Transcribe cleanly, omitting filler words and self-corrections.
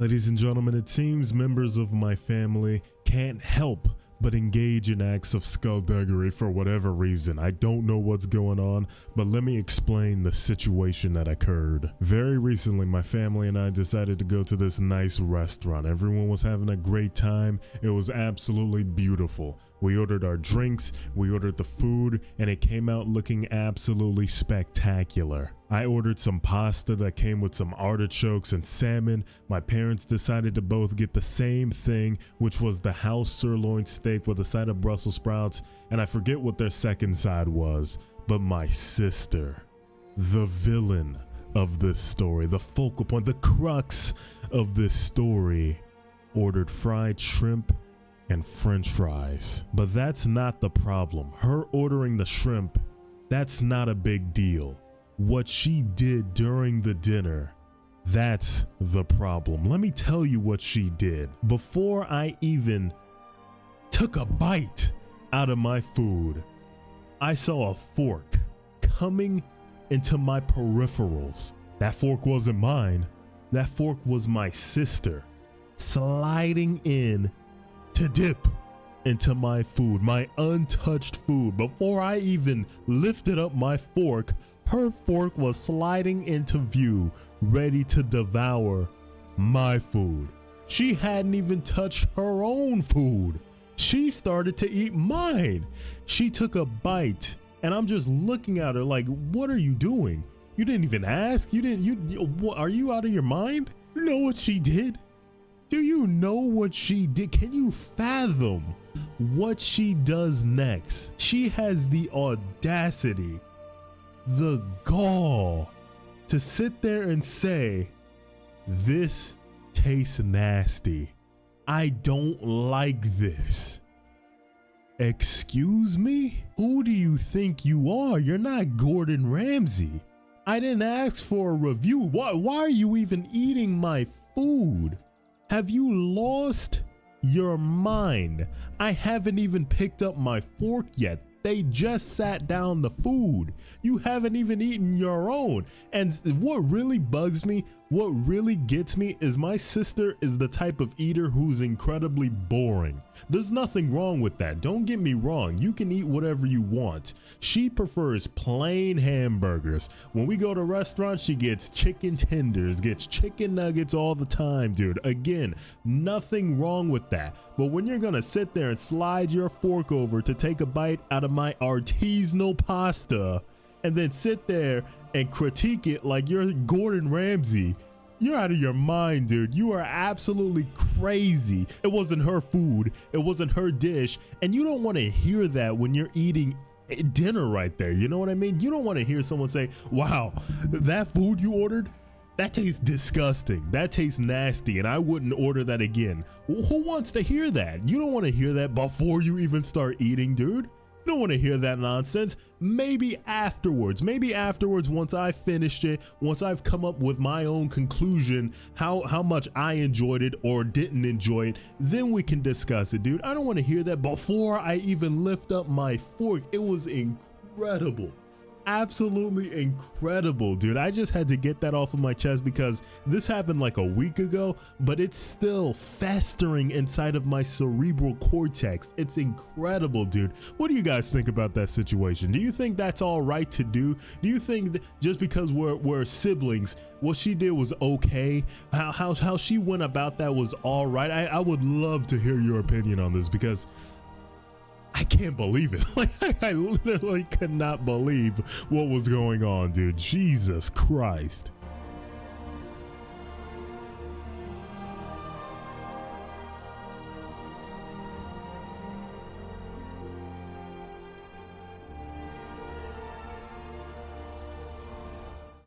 Ladies and gentlemen, it seems members of my family can't help but engage in acts of skullduggery for whatever reason. I don't know what's going on, but let me explain the situation that occurred. Very recently, my family and I decided to go to this nice restaurant. Everyone was having a great time. It was absolutely beautiful. We ordered our drinks, we ordered the food, and it came out looking absolutely spectacular. I ordered some pasta that came with some artichokes and salmon. My parents decided to both get the same thing, which was the house sirloin steak with a side of Brussels sprouts, and I forget what their second side was. But my sister, the villain of this story, the focal point, the crux of this story, ordered fried shrimp and French fries. But that's not the problem. Her ordering the shrimp, that's not a big deal. What she did during the dinner, that's the problem. Let me tell you what she did. Before I even took a bite out of my food, I saw a fork coming into my peripherals. That fork wasn't mine. That fork was my sister, sliding in to dip into my food, my untouched food. Before I even lifted up my fork, her fork was sliding into view, ready to devour my food. She hadn't even touched her own food. She started to eat mine. She took a bite, and I'm just looking at her like, what are you doing? You didn't even ask? Are you out of your mind? You know what she did? Do you know what she did? Can you fathom what she does next? She has the audacity, the gall to sit there and say, "This tastes nasty. I don't like this." Excuse me? Who do you think you are? You're not Gordon Ramsay. I didn't ask for a review. Why are you even eating my food? Have you lost your mind? I haven't even picked up my fork yet. They just sat down the food. You haven't even eaten your own. And what really bugs me, what really gets me, is my sister is the type of eater who's incredibly boring. There's nothing wrong with that. Don't get me wrong. You can eat whatever you want. She prefers plain hamburgers. When we go to restaurants, she gets chicken tenders, gets chicken nuggets all the time, dude. Again, nothing wrong with that. But when you're gonna sit there and slide your fork over to take a bite out of my artisanal pasta and then sit there and critique it like you're Gordon Ramsay, you're out of your mind, dude. You are absolutely crazy. It wasn't her food. It wasn't her dish. And you don't want to hear that when you're eating dinner right there. You know what I mean? You don't want to hear someone say, "Wow, that food you ordered, that tastes disgusting. That tastes nasty, and I wouldn't order that again." Who wants to hear that? You don't want to hear that before you even start eating, dude. You don't want to hear that nonsense. Maybe afterwards, once I finished it, once I've come up with my own conclusion, how much I enjoyed it or didn't enjoy it, then we can discuss it, dude. I don't want to hear that before I even lift up my fork. It was incredible. Absolutely incredible, dude. I just had to get that off of my chest because this happened like a week ago, but it's still festering inside of my cerebral cortex. It's incredible, dude. What do you guys think about that situation? Do you think that's all right to do? Do you think that just because we're siblings, what she did was okay? How she went about that was all right? I would love to hear your opinion on this because I can't believe it. Like, I literally could not believe what was going on, dude. Jesus Christ.